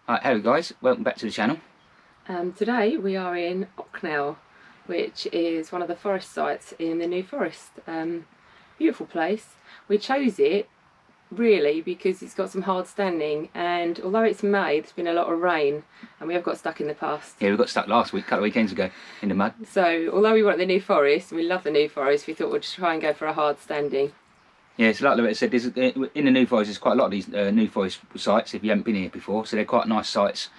Right, hello guys, welcome back to the channel. Today we are in Ocknell, which is one of the forest sites in the New Forest. Beautiful place. We chose it really because it's got some hard standing, and although it's May, there's been a lot of rain and we have got stuck in the past. Yeah, we got stuck last week, a couple of weekends ago, in the mud. So although we want the New Forest, we love the New Forest, we thought we'd try and go for a hard standing. Yeah, so like Loretta said, in the New Forest there's quite a lot of these New Forest sites if you haven't been here before, so they're quite nice sites.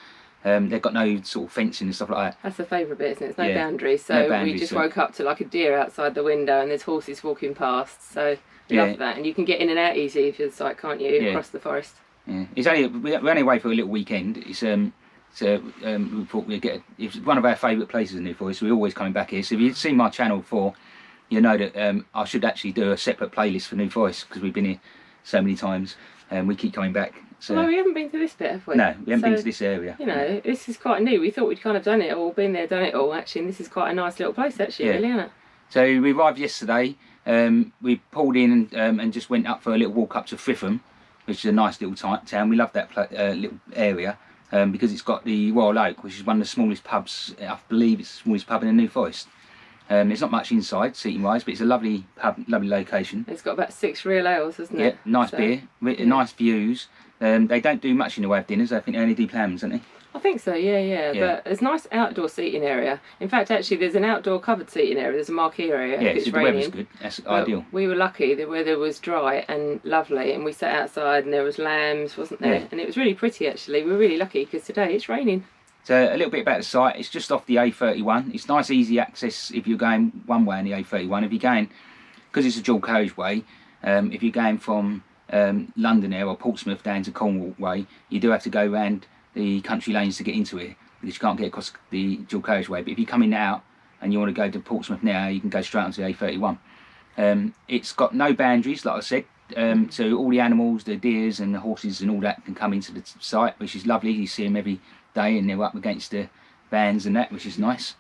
They've got no sort of fencing and stuff like that. That's the favourite bit, isn't it? There's no boundaries, so no boundaries, we just woke up to like a deer outside the window and there's horses walking past, so we love that. And you can get in and out easy if you're the site, can't you, across the forest. Yeah, we're only away for a little weekend. We thought we'd it's one of our favourite places in the New Forest, so we're always coming back here. So if you've seen my channel before, you know that I should actually do a separate playlist for New Forest because we've been here so many times and we keep coming back. So, well, we haven't been to this bit, have we? No, we haven't been to this area. You know, this is quite new. We thought we'd kind of done it all, been there, done it all, actually, and this is quite a nice little place, actually, really, isn't it? So we arrived yesterday, we pulled in and just went up for a little walk up to Fritham, which is a nice little town. We love that little area because it's got the Royal Oak, which is one of the smallest pubs, I believe it's the smallest pub in the New Forest. There's not much inside, seating wise, but it's a lovely pub, lovely location. It's got about 6 real ales, hasn't it? Yeah, nice beer, nice views. They don't do much in the way of dinners. I think they only do plans, don't they? I think so, yeah. But there's a nice outdoor seating area. In fact, actually, there's an outdoor covered seating area. There's a marquee area. Yeah, so the weather's good. That's ideal. We were lucky. The weather was dry and lovely, and we sat outside, and there was lambs, wasn't there? Yeah. And it was really pretty, actually. We were really lucky because today it's raining. So a little bit about the site. It's just off the A31. It's nice, easy access if you're going one way on the A31. If you're going, because it's a dual carriageway, if you're going from London or Portsmouth down to Cornwall way, you do have to go around the country lanes to get into it because you can't get across the dual carriageway. But if you're coming out and you want to go to Portsmouth now, you can go straight onto the A31. It's got no boundaries, like I said, so all the animals, the deers and the horses and all that can come into the site, which is lovely. You see them every day and they're up against the vans and that, which is nice.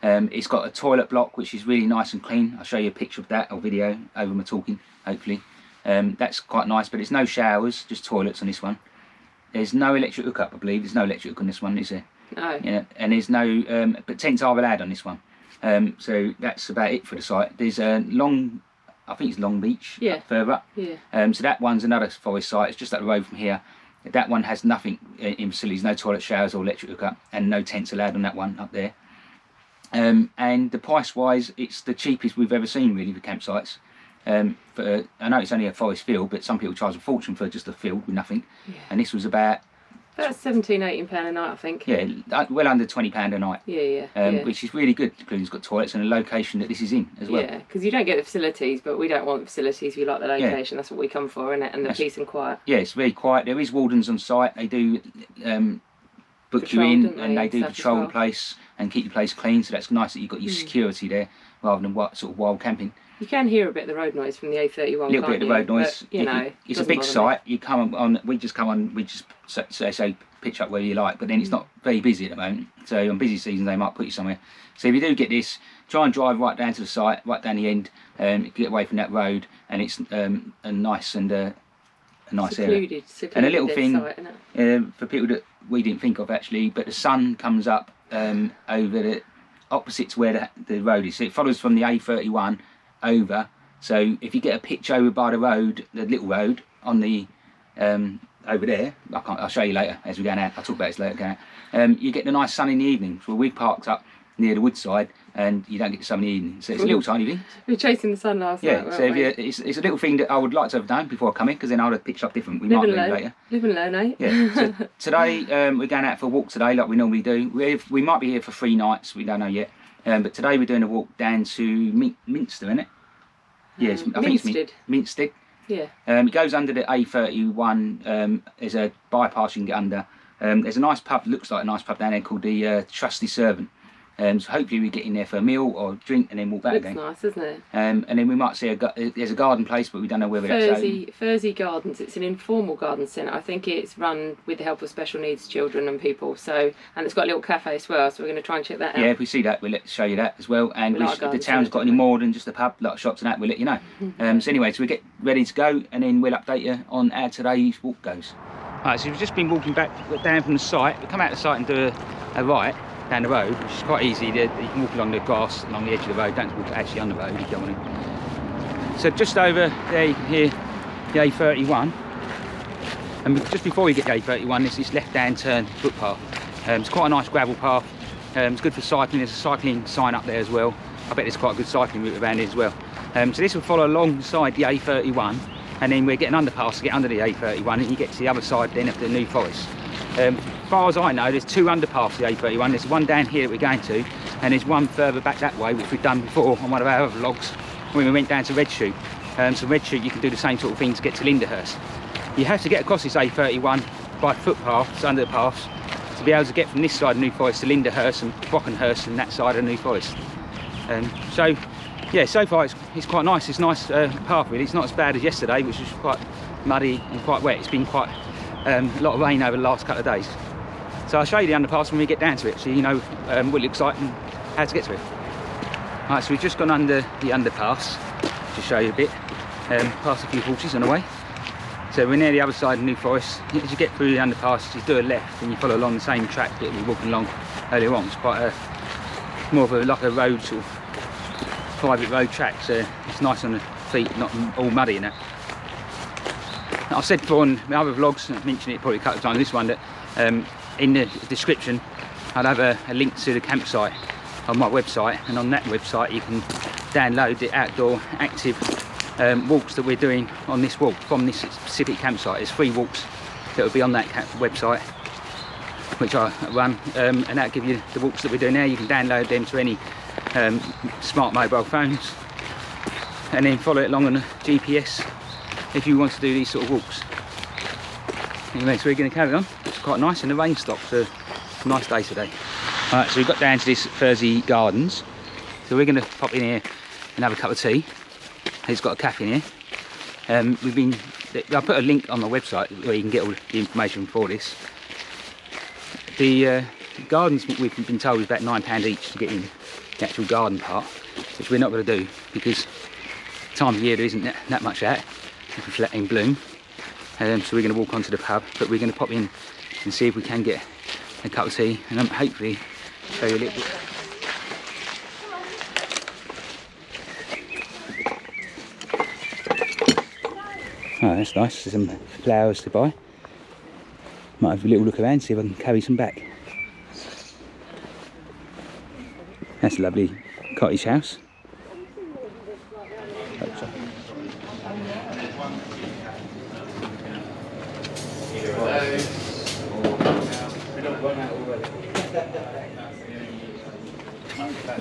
It's got a toilet block which is really nice and clean. I'll show you a picture of that or video over my talking, hopefully. That's quite nice, but there's no showers, just toilets on this one. There's no electric hookup, I believe. There's no electric hook on this one, is there? No. Yeah, and there's no, but tents are allowed on this one. So that's about it for the site. There's a I think it's Longbeech, further up. Yeah. So that one's another forest site. It's just up the road from here. That one has nothing in facilities, no toilet, showers or electric hookup, and no tents allowed on that one up there. And the price wise, it's the cheapest we've ever seen really for campsites. I know it's only a forest field, but some people charge a fortune for just a field with nothing. Yeah. And this was about £17–18 a night, I think. Yeah, well under £20 a night. Yeah. Which is really good, including it's got toilets and a location that this is in as well. Yeah, because you don't get the facilities, but we don't want the facilities, we like the location. That's what we come for, isn't it? And the peace and quiet. Yeah, it's very quiet. There is wardens on site. They do book you in, and they do patrol the place and keep the place clean, so that's nice that you've got your security there rather than sort of wild camping. You can hear a bit of the road noise from the A31. A little bit of the road noise. But, you know, it's a big site. You come on. We just say pitch up where you like, but then it's not very busy at the moment. So on busy seasons they might put you somewhere. So if you do get this, try and drive right down to the site, right down the end, get away from that road, and it's a nice area. And a little thing site, for people that we didn't think of actually, but the sun comes up over the opposite to where the road is. So it follows from the A31 over. So if you get a pitch over by the road, the little road on the over there, I'll show you later as we're going out. I'll talk about this later. Going out. You get the nice sun in the evening. So we parked up near the woodside, and you don't get the sun in the evening. So it's a little tiny thing. We were chasing the sun last night. Yeah. So it's a little thing that I would like to have done before I come in, because then I would have pitched up different. We might leave later. Live and learn, eh? Yeah. So today we're going out for a walk today, like we normally do. We might be here for 3 nights. We don't know yet. But today we're doing a walk down to Minstead, isn't it? Yes, I think it's Minstead. Yeah. It goes under the A31. There's a bypass you can get under. There's a nice pub, looks like a nice pub down there called the Trusty Servant. So hopefully we get in there for a meal or a drink and then walk back again. Looks nice, isn't it? And then we might see there's a garden place, but we don't know whether that's open. Furzy Gardens. It's an informal garden centre. I think it's run with the help of special needs children and people. So, and it's got a little cafe as well. So we're going to try and check that out. Yeah, if we see that, we'll show you that as well. And if the town's got any more than just a pub, like shops and that, we'll let you know. So anyway, so we get ready to go, and then we'll update you on how today's walk goes. Right, so we've just been walking back down from the site. We come out of the site and do a right down the road, which is quite easy. You can walk along the grass along the edge of the road, don't walk actually on the road if you don't want to. So just over there you can hear the A31, and just before we get the A31 there's this left-hand turn footpath. It's quite a nice gravel path. It's good for cycling. There's a cycling sign up there as well. I bet there's quite a good cycling route around here as well. So this will follow alongside the A31, and then we're getting underpass to get under the A31, and you get to the other side then of the New Forest. As far as I know, there's two underpasses the A31. There's one down here that we're going to, and there's one further back that way, which we've done before on one of our other vlogs when we went down to Redshoot. So Redshoot, you can do the same sort of thing to get to Lindenhurst. You have to get across this A31 by footpaths, underpass, to be able to get from this side of New Forest to Lindenhurst and Brockenhurst and that side of New Forest. So yeah, so far it's quite nice. It's a nice path really. It's not as bad as yesterday, which was quite muddy and quite wet. It's been quite a lot of rain over the last couple of days. So I'll show you the underpass when we get down to it, so you know what it looks like and how to get to it. Right, so we've just gone under the underpass to show you a bit. Past a few horses on the way. So we're near the other side of New Forest. As you get through the underpass, you do a left and you follow along the same track that we were walking along earlier on. It's quite more of like a road, sort of private road track, so it's nice on the feet, not all muddy in it. I've said before on my other vlogs, I've mentioned it probably a couple of times, this one, that in the description I'll have a link to the campsite on my website, and on that website you can download the outdoor active walks that we're doing on this walk from this specific campsite. There's 3 walks that will be on that website which I run, and that'll give you the walks that we're doing now. You can download them to any smart mobile phones and then follow it along on the GPS if you want to do these sort of walks. Anyway, so we're going to carry on. It's quite nice and the rain stopped, so it's a nice day today. Alright, so we've got down to this Furzy Gardens, so we're going to pop in here and have a cup of tea. It's got a cafe in here. I'll put a link on my website where you can get all the information for this. The gardens, we've been told, is about £9 each to get in the actual garden part, which we're not going to do because time of year there isn't that much out in bloom. So we're going to walk onto the pub, but we're going to pop in and see if we can get a cup of tea and hopefully show you a little bit. Oh, that's nice. There's some flowers to buy. Might have a little look around, see if I can carry some back. That's a lovely cottage house.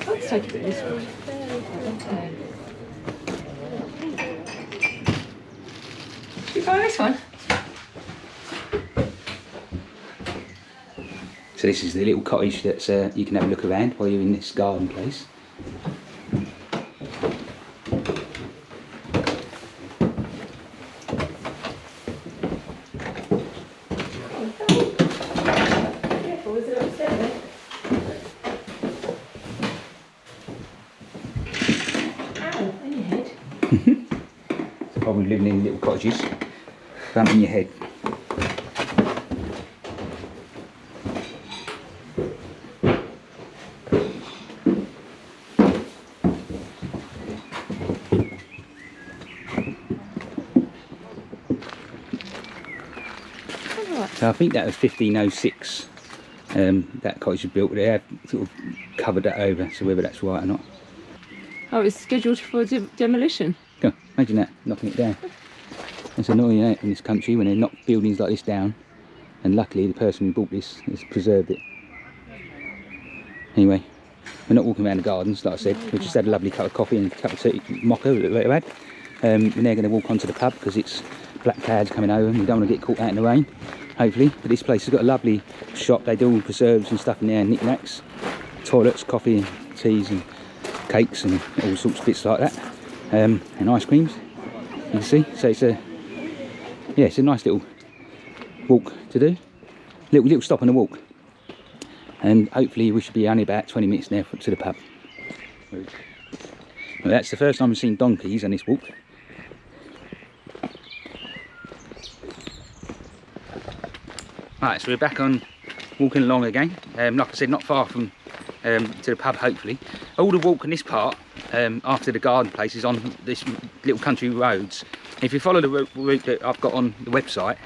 Let's take it this way. Should we buy this one? So this is the little cottage that's you can have a look around while you're in this garden place. Careful, is it upstairs there? Ow, in your head. It's probably living in little cottages, bumping your head. So I think that was 1506, that cottage was built. They have sort of covered that over, so whether that's right or not. Oh, it's scheduled for demolition. Go, imagine that, knocking it down. It's annoying in this country when they knock buildings like this down, and luckily the person who bought this has preserved it. Anyway, we're not walking around the gardens, like I said. We just had a lovely cup of coffee and a cup of tea, mocha that we had. We're now going to walk onto the pub because it's black clouds coming over and we don't want to get caught out in the rain, hopefully. But this place has got a lovely shop. They do all preserves and stuff in there, knick-knacks, toilets, coffee and teas and cakes and all sorts of bits like that, and ice creams, you can see. So it's a nice little walk to do, little stop and a walk, and hopefully we should be only about 20 minutes now to the pub. Well, that's the first time we've seen donkeys on this walk. Right, so we're back on walking along again. Like I said, not far from to the pub, hopefully. All the walk in this part, after the garden place, is on this little country roads. If you follow the route that I've got on the website,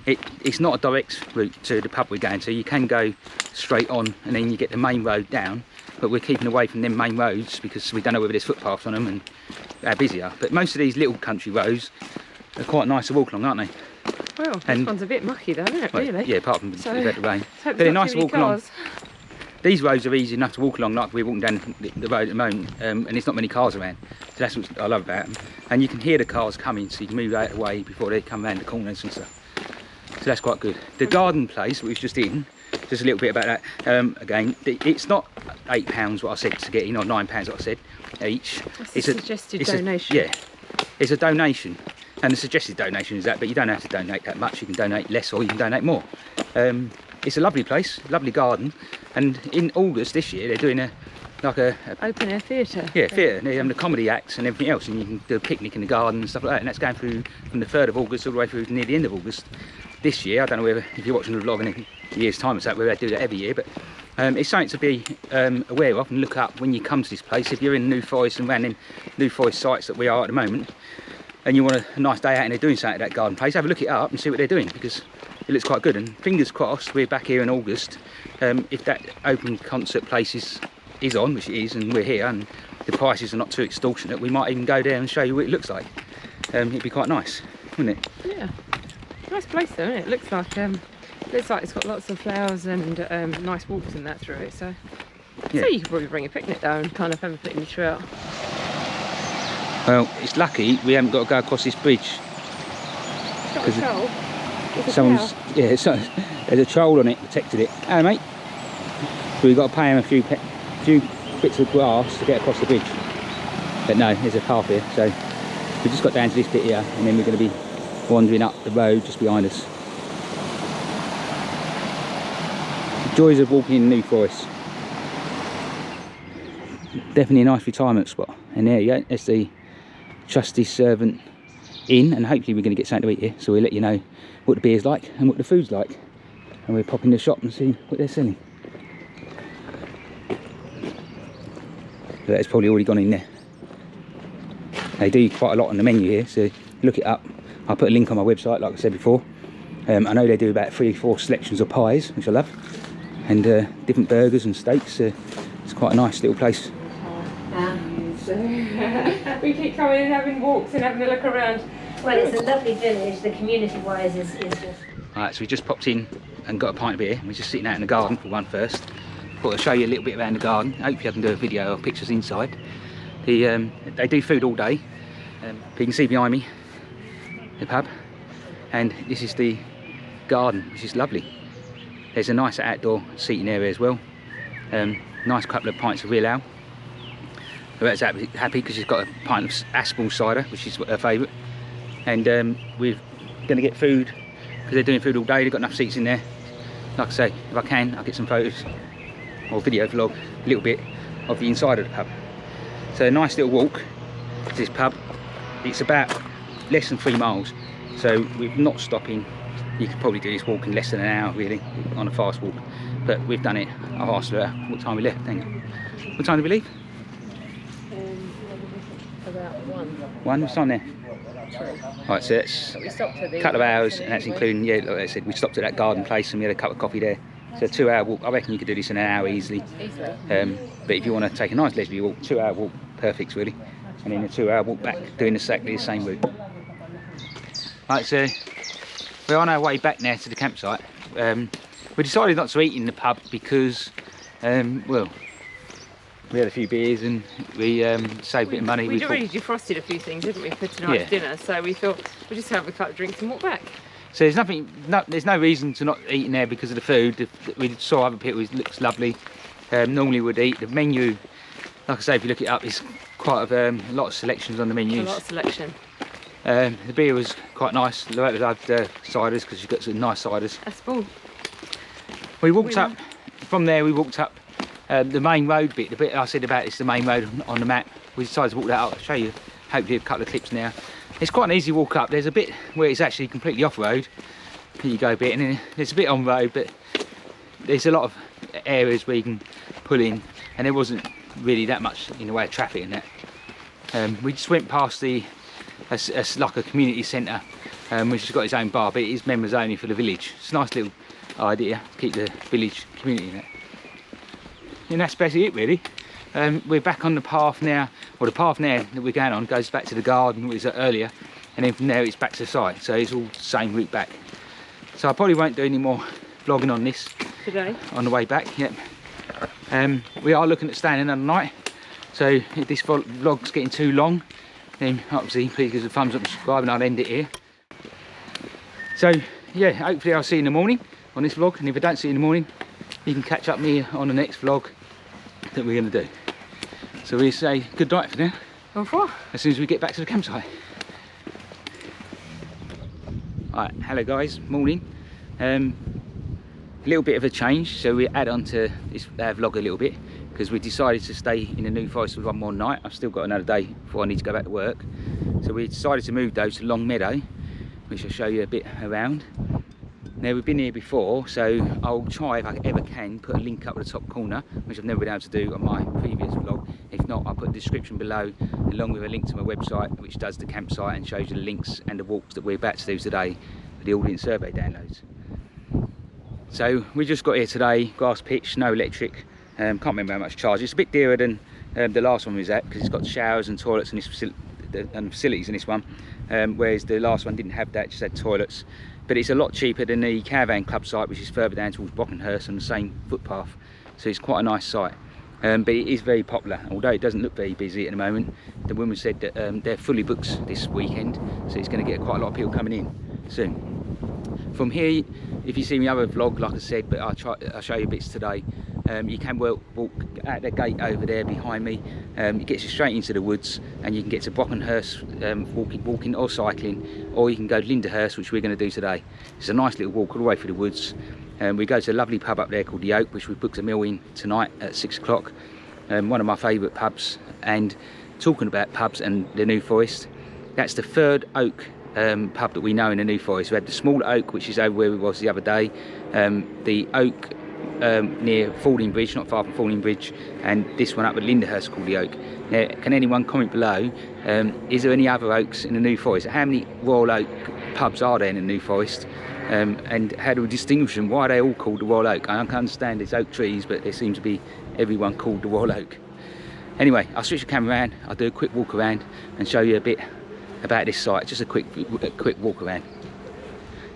it's not a direct route to the pub we're going to. You can go straight on and then you get the main road down, but we're keeping away from them main roads because we don't know whether there's footpaths on them and how busy they are. But most of these little country roads are quite nice to walk along, aren't they? Well, this one's a bit mucky though, isn't it, well, really? Yeah, apart from the rain. But they're nice to walk along. These roads are easy enough to walk along, like we're walking down the road at the moment, and there's not many cars around. So that's what I love about them. And you can hear the cars coming, so you can move out of the way before they come around the corners and stuff. So that's quite good. The garden place, we was just in, just a little bit about that. Again, it's not £8 what I said to get in, or £9 what I said each. That's a suggested donation. Yeah, it's a donation. And the suggested donation is that, but you don't have to donate that much. You can donate less or you can donate more. It's a lovely place, lovely garden, and in August this year they're doing a open air theatre. Yeah, theatre. They're having the comedy acts and everything else, and you can do a picnic in the garden and stuff like that. And that's going through from the 3rd of August all the way through to near the end of August this year. I don't know whether, if you're watching the vlog in a year's time or so, whether they do that every year, but it's something to be aware of and look up when you come to this place. If you're in New Forest and around in New Forest sites that we are at the moment, and you want a nice day out and they're doing something at that garden place, have a look it up and see what they're doing, because it looks quite good. And fingers crossed, we're back here in August. If that open concert place is on, which it is, and we're here and the prices are not too extortionate, we might even go there and show you what it looks like. It'd be quite nice, wouldn't it? Yeah, nice place though, isn't it? Looks like it's got lots of flowers and nice walks and that through it. So, yeah. So you could probably bring a picnic down and kind of have a picnic throughout. Well, it's lucky we haven't got to go across this bridge. There's a troll on it, protected it. Hello, mate. So we've got to pay him a few bits of grass to get across the bridge. But no, there's a path here, so we just got down to this bit here, and then we're going to be wandering up the road just behind us. The joys of walking in New Forest. Definitely a nice retirement spot. And there you go, that's the Trusty Servant Inn, and hopefully we're going to get something to eat here, so we'll let you know what the beer's like and what the food's like, and we'll pop in the shop and see what they're selling. But that's probably already gone in there. They do quite a lot on the menu here, so look it up. I'll put a link on my website, like I said before. I know they do about 3 or 4 selections of pies, which I love, and different burgers and steaks. It's quite a nice little place. We keep coming and having walks and having a look around. Well, it's a lovely village. The community-wise is just... Right, so we just popped in and got a pint of beer. We're just sitting out in the garden for one first. Thought I'd show you a little bit around the garden. Hopefully I can do a video of pictures inside. They do food all day. You can see behind me the pub, and this is the garden, which is lovely. There's a nice outdoor seating area as well. Nice couple of pints of real ale. Roberta's happy because she's got a pint of Aspel cider, which is her favourite. And we're going to get food, because they're doing food all day. They've got enough seats in there. Like I say, if I can, I'll get some photos or video vlog a little bit of the inside of the pub. So a nice little walk to this pub. It's about less than 3 miles, so we're not stopping. You could probably do this walk in less than an hour, really, on a fast walk. But we've done it. I've asked her what time we left. Hang on. What time did we leave? About 1. 1, what's on there? 3. Right, so that's a couple of hours, and that's including, yeah, like I said, we stopped at that garden place and we had a cup of coffee there. So a 2-hour walk. I reckon you could do this in an hour easily. But if you want to take a nice leisurely walk, 2-hour walk, perfect really. And then a 2-hour walk back, doing exactly the same route. Right, so we're on our way back now to the campsite. We decided not to eat in the pub because, well, we had a few beers and we saved a bit of money. We'd already defrosted a few things, didn't we, for tonight's dinner, so we thought we'd just have a couple of drinks and walk back. So there's no reason to not eat in there because of the food. We saw other people, it looks lovely. Normally we'd eat. The menu, like I say, if you look it up, it's quite a lot of selections on the menus. A lot of selection. The beer was quite nice. Loretta loved ciders because she's got some nice ciders. That's full. We walked up, from there we walked up the main road bit, the bit I said about it's the main road on the map. We decided to walk that up. I'll show you hopefully a couple of clips now. It's quite an easy walk up. There's a bit where it's actually completely off-road. you go a bit, and then there's a bit on road, but there's a lot of areas where you can pull in, and there wasn't really that much in the way of traffic in that. We just went past it's like a community centre, which has got its own bar, but it is members only for the village. It's a nice little idea, keep the village community in it. And that's basically it really. We're back on the path now, or the path now that we're going on goes back to the garden we was at earlier, and then from there it's back to the site, so it's all the same route back. So I probably won't do any more vlogging on this Today? On the way back, yep. We are looking at staying another night, so if this vlog's getting too long, then obviously please give us a thumbs up and subscribe, and I'll end it here. So yeah, hopefully I'll see you in the morning on this vlog, and if I don't see you in the morning, you can catch up me on the next vlog that we're going to do. So we say good night for now, as soon as we get back to the campsite. Alright, hello guys, morning. A little bit of a change, so we add on to this vlog a little bit, because we decided to stay in the New Forest for one more night. I've still got another day before I need to go back to work, so we decided to move those to Long Meadow, which I'll show you a bit around. Now we've been here before, so I'll try, if I ever can, put a link up at the top corner, which I've never been able to do on my previous vlog. If not, I'll put a description below, along with a link to my website, which does the campsite and shows you the links and the walks that we're about to do today for the audience survey downloads. So we just got here today, grass pitch, no electric, can't remember how much charge. It's a bit dearer than the last one we was at, because it's got showers and toilets in this facilities in this one, whereas the last one didn't have that, just had toilets. But it's a lot cheaper than the Caravan Club site, which is further down towards Brockenhurst on the same footpath, so it's quite a nice site. But it is very popular, although it doesn't look very busy at the moment. The woman said that they're fully booked this weekend, so it's going to get quite a lot of people coming in soon. From here, if you see my other vlog, like I said, but I'll show you bits today, you can walk at the gate over there behind me. It gets you straight into the woods, and you can get to Brockenhurst walking or cycling, or you can go to Lindenhurst, which we're going to do today. It's a nice little walk all the way through the woods. We go to a lovely pub up there called the Oak, which we booked a meal in tonight at 6 o'clock. One of my favourite pubs. And talking about pubs and the New Forest, that's the third Oak pub that we know in the New Forest. We had the small Oak, which is over where we was the other day, the Oak near Fording Bridge, not far from Fording Bridge, and this one up at Lindenhurst called the Oak. Now, can anyone comment below, is there any other Oaks in the New Forest? How many Royal Oak pubs are there in the New Forest, and how do we distinguish them? Why are they all called the Royal Oak? I can understand there's oak trees, but there seems to be everyone called the Royal Oak. Anyway, I'll switch the camera around, I'll do a quick walk around and show you a bit about this site, just a quick walk around.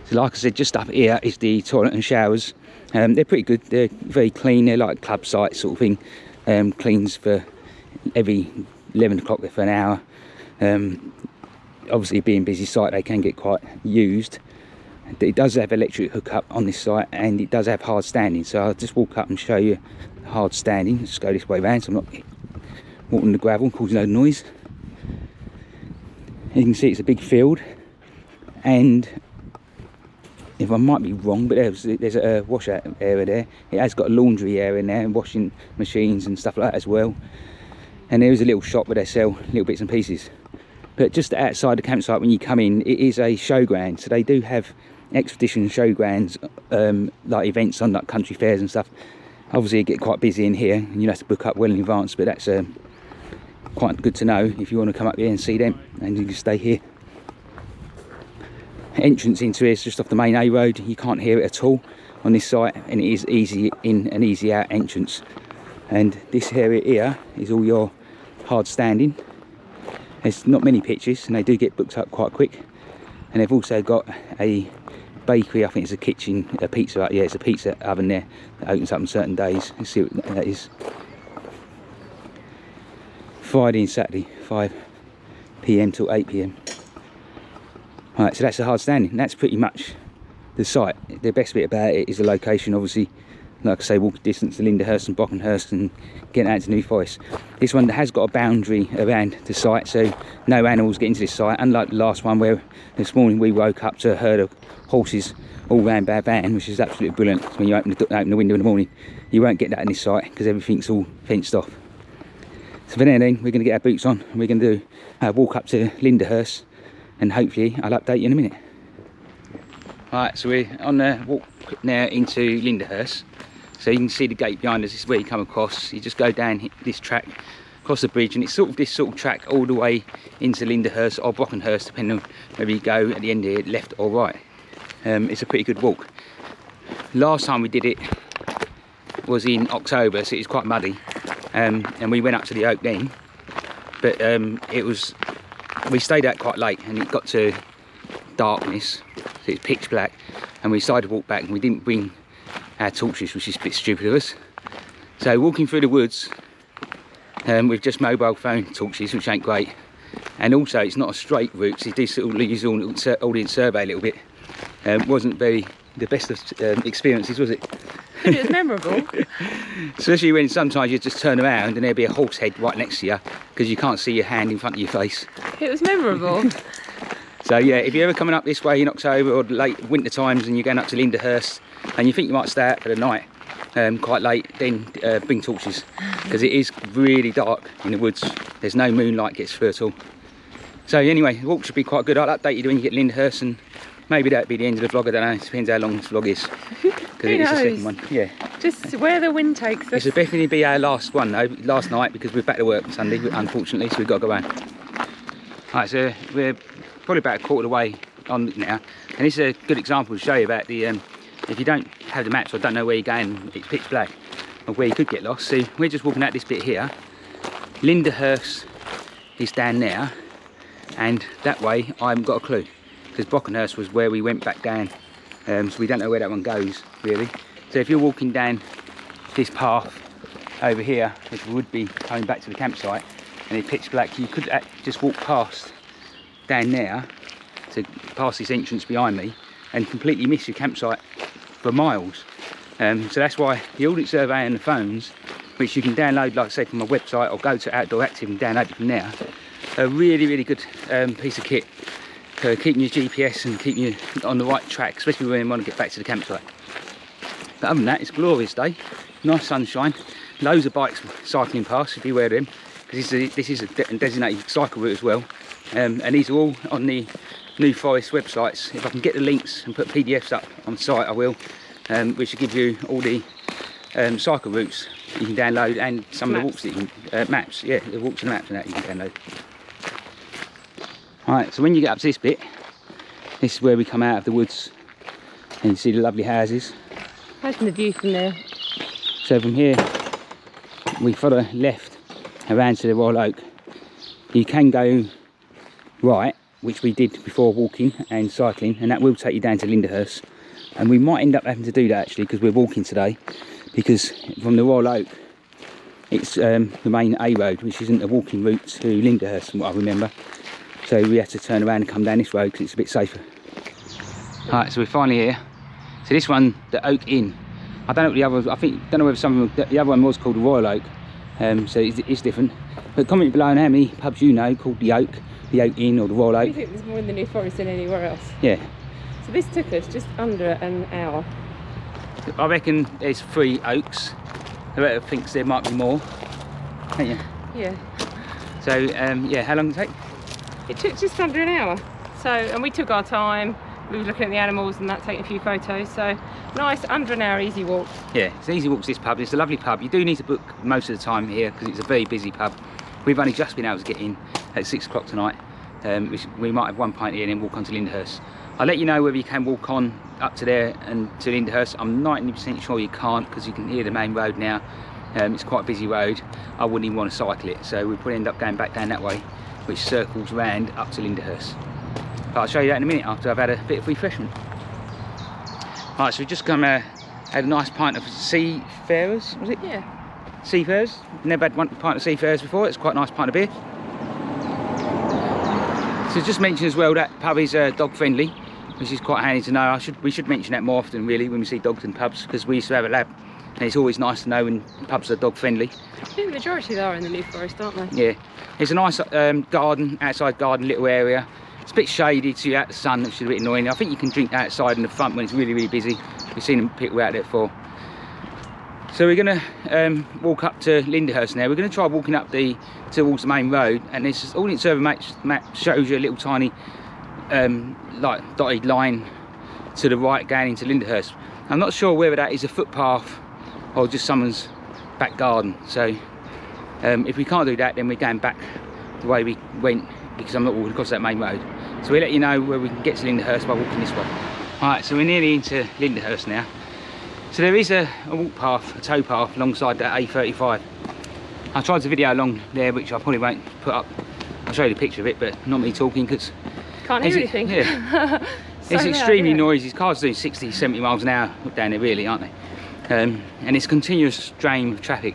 So like I said, just up here is the toilet and showers. They're pretty good, they're very clean, they're like club site sort of thing. Cleans for every 11 o'clock for an hour. Obviously being busy site, they can get quite used. It does have electric hookup on this site, and it does have hard standing, so I'll just walk up and show you hard standing. Just go this way around so I'm not walking the gravel, causing no noise. You can see it's a big field, and if I might be wrong, but there's a washout area there. It has got a laundry area in there and washing machines and stuff like that as well. And there is a little shop where they sell little bits and pieces. But just outside the campsite, when you come in, it is a showground. So they do have expedition showgrounds, like events on like country fairs and stuff. Obviously it get quite busy in here, and you have to book up well in advance, but that's quite good to know if you want to come up here and see them, and you can stay here. Entrance into here is just off the main A road. You can't hear it at all on this site, and it is easy in and easy out entrance. And this area here is all your hard standing. There's not many pitches, and they do get booked up quite quick. And they've also got a bakery, I think it's a kitchen, a pizza, yeah, it's a pizza oven there that opens up on certain days. Let's see what that is. Friday and Saturday, 5 PM till 8 PM. Alright, so that's the hard standing. That's pretty much the site. The best bit about it is the location, obviously. Like I say, walking distance to Lindenhurst and Brockenhurst and getting out to New Forest. This one has got a boundary around the site, so no animals get into this site, unlike the last one where this morning we woke up to a herd of horses all round our van, which is absolutely brilliant. When you open the window in the morning, you won't get that in this site because everything's all fenced off. So for now then, we're going to get our boots on, and we're going to do a walk up to Lindenhurst, and hopefully I'll update you in a minute. Right, so we're on the walk now into Lindenhurst. So you can see the gate behind us. This is where you come across. You just go down this track, across the bridge, and it's sort of this sort of track all the way into Lindenhurst or Brockenhurst, depending on whether you go at the end here, left or right. It's a pretty good walk. Last time we did it was in October, so it was quite muddy, and we went up to the Oak then. But we stayed out quite late, and it got to darkness, so it's pitch black, and we decided to walk back, and we didn't bring our torches, which is a bit stupid of us. So walking through the woods with just mobile phone torches, which ain't great, and also it's not a straight route, so you do sort of use audience survey a little bit. Wasn't the best of experiences, was it? But it was memorable. Especially when sometimes you just turn around and there'll be a horse head right next to you because you can't see your hand in front of your face. It was memorable. So yeah, if you're ever coming up this way in October or late winter times and you're going up to Lindenhurst and you think you might stay out for the night quite late, then bring torches, because it is really dark in the woods. There's no moonlight gets through at all. So anyway, the walk should be quite good. I'll update you when you get Lindenhurst, and maybe that'll be the end of the vlog. I don't know, it depends how long this vlog is. Because it is the second one. Yeah. Just where the wind takes us. This will definitely be our last one though, last night, because we're back to work Sunday, unfortunately, so we've got to go home. Alright, so we're probably about a quarter of the way on now, and this is a good example to show you about the if you don't have the maps or don't know where you're going, it's pitch black, or where you could get lost. See, we're just walking out this bit here. Lindenhurst is down there, and that way I haven't got a clue, because Brockenhurst was where we went back down, so we don't know where that one goes really. So if you're walking down this path over here, which would be coming back to the campsite, and it's pitch black, you could just walk past down there to past this entrance behind me and completely miss your campsite for miles. So that's why the audience survey and the phones, which you can download, like I said, from my website, or go to Outdoor Active and download it from there, are a really good piece of kit for keeping your GPS and keeping you on the right track, especially when you want to get back to the campsite. But other than that, it's a glorious day, nice sunshine, loads of bikes cycling past, if you wear them, because this is a designated cycle route as well, and these are all on the New Forest websites. If I can get the links and put PDFs up on the site, I will, which will give you all the cycle routes you can download, and some of the walks that you can, maps, yeah, the walks and maps and that you can download. Alright, so when you get up to this bit, this is where we come out of the woods, and you see the lovely houses. Imagine the view from there. So from here, we follow left around to the Royal Oak. You can go right, which we did before walking and cycling, and that will take you down to Lindenhurst. And we might end up having to do that actually, because we're walking today, because from the Royal Oak, it's the main A road, which isn't a walking route to Lindenhurst from what I remember. So we have to turn around and come down this road because it's a bit safer. Alright, so we're finally here. So this one, the Oak Inn, I don't know what the other, don't know whether some of the other one was called the Royal Oak, so it's different. But comment below on how many pubs you know called the Oak Inn or the Royal Oak. We think there's more in the New Forest than anywhere else. Yeah. So this took us just under an hour. I reckon there's 3 oaks. Whoever thinks there might be more, don't you? Yeah. So yeah, how long did it take? It took just under an hour. So, and we took our time. We were looking at the animals and that, taking a few photos. So nice, under an hour, easy walk. Yeah, it's an easy walk to this pub. It's a lovely pub. You do need to book most of the time here because it's a very busy pub. We've only just been able to get in at 6 o'clock tonight. Which we might have one pint here and then walk on to Lindenhurst. I'll let you know whether you can walk on up to there and to Lindenhurst. I'm 90% sure you can't, because you can hear the main road now. It's quite a busy road. I wouldn't even want to cycle it, so we'll probably end up going back down that way, which circles round up to Lindenhurst. But I'll show you that in a minute after I've had a bit of refreshment. Right, so we've just come had a nice pint of Seafarers, was it? Yeah. Seafarers. Never had one pint of Seafarers before. It's quite a nice pint of beer. So just mention as well that pub is dog friendly, which is quite handy to know. We should mention that more often really when we see dogs in pubs, because we used to have a lab, and it's always nice to know when pubs are dog friendly. I think the majority are in the New Forest, aren't they? Yeah, it's a nice garden, outside garden, little area. It's a bit shady, so you're out the sun, which is a bit annoying. I think you can drink outside in the front when it's really busy. We've seen people out there before. So we're going to walk up to Lindenhurst now. We're going to try walking up towards the main road, and this audience survey map shows you a little tiny like dotted line to the right going into Lindenhurst. I'm not sure whether that is a footpath or just someone's back garden. So if we can't do that, then we're going back the way we went, because I'm not walking across that main road. So we'll let you know where we can get to Lindenhurst by walking this way. Alright, so we're nearly into Lindenhurst now. So there is a walk path, a tow path alongside that A35. I tried to video along there, which I probably won't put up. I'll show you the picture of it, but not me talking, because can't hear anything. Yeah. So it's extremely yeah. noisy. Cars doing 60, 70 miles an hour down there, really, aren't they? And it's a continuous stream of traffic.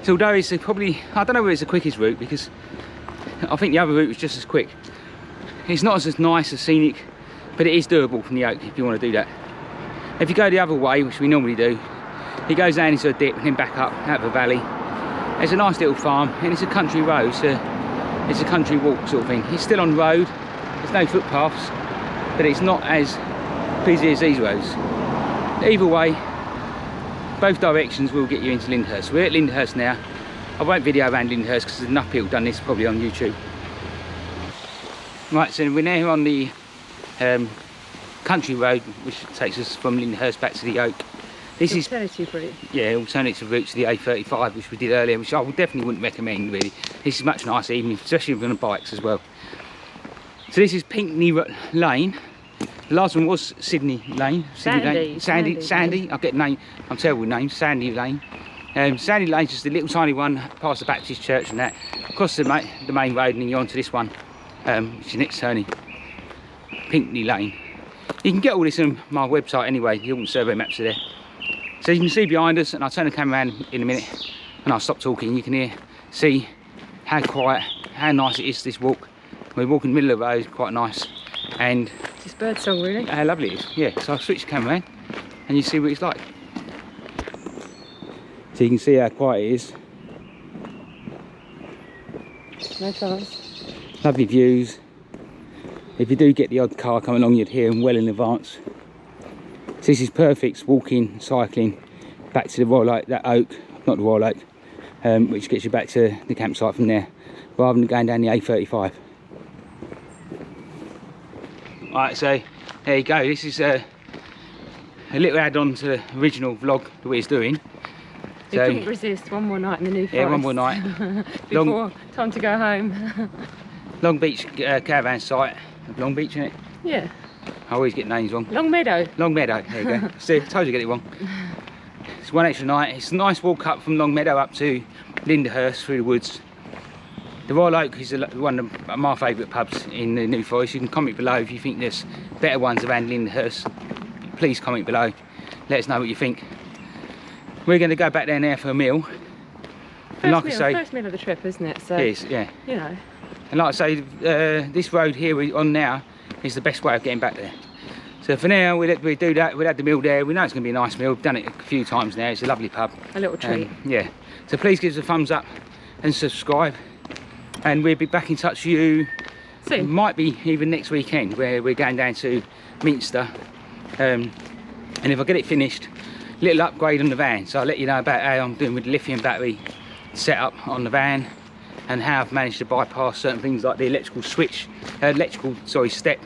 So although it's probably, I don't know whether it's the quickest route, because I think the other route was just as quick. It's not as nice as scenic, but it is doable from the Oak if you want to do that. If you go the other way, which we normally do, it goes down into a dip and then back up out of a valley. There's a nice little farm, and it's a country road, so it's a country walk sort of thing. It's still on road, there's no footpaths, but it's not as busy as these roads. Either way, both directions will get you into Lindenhurst. We're at Lindenhurst now. I won't video around Lindenhurst because there's enough people done this probably on YouTube. Right, so we're now on the country road, which takes us from Lindenhurst back to the Oak. This is alternative route. Yeah, alternative route to the A35, which we did earlier, which I definitely wouldn't recommend really. This is much nicer, even especially on bikes as well. So this is Pinckney Lane. The last one was Sydney Lane. Sandy. I get name. I'm terrible with names. Sandy Lane. Sandy Lane's just a little tiny one past the Baptist church and that. Across the main road, and then you're onto this one, which is next turning. Pinckney Lane. You can get all this on my website anyway. The Auckland survey maps are there. So you can see behind us, and I'll turn the camera around in a minute, and I'll stop talking. You can see how quiet, how nice it is this walk. We're walking in the middle of the road, quite nice, and it's just bird song, really. How lovely it is. Yeah. So I'll switch the camera around, and you see what it's like. So you can see how quiet it is. No chance. Lovely views. If you do get the odd car coming along, you'd hear them well in advance. So this is perfect walking, cycling back to the Royal Oak, that Oak, not the Royal Oak, which gets you back to the campsite from there, rather than going down the A35. Right, so there you go. This is a little add-on to the original vlog that we're doing. We couldn't resist one more night in the New Forest. Yeah, one more night. Before time to go home. Longbeech caravan site of Longbeech, isn't it? Yeah. I always get names wrong. Meadow. Meadow, there you go. See, I told you to get it wrong. It's one extra night. It's a nice walk up from Meadow up to Lindenhurst through the woods. The Royal Oak is one of my favourite pubs in the New Forest. You can comment below if you think there's better ones around Lindenhurst. Please comment below. Let us know what you think. We're going to go back there now for a meal. First meal of the trip, isn't it? So, it is, yeah. You know. And like I say, this road here we're on now is the best way of getting back there. So for now, we'll do that. We'll have the meal there. We know it's going to be a nice meal. We've done it a few times now. It's a lovely pub. A little treat. Yeah. So please give us a thumbs up and subscribe. And we'll be back in touch with you soon. It might be even next weekend, where we're going down to Minstead. And if I get it finished, little upgrade on the van. So I'll let you know about how I'm doing with the lithium battery setup on the van, and how I've managed to bypass certain things like the electrical step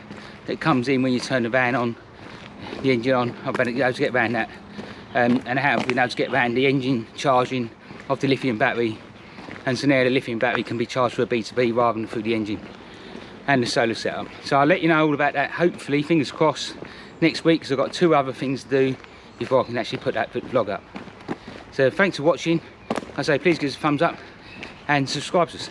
that comes in when you turn the van on, the engine on. I've been able to get around that, and how I've been able to get around the engine charging of the lithium battery. And so now the lithium battery can be charged through a B2B rather than through the engine, and the solar setup. So I'll let you know all about that, hopefully, fingers crossed, next week, because I've got 2 other things to do before I can actually put that vlog up. So thanks for watching. I say please give us a thumbs up and subscribe to us.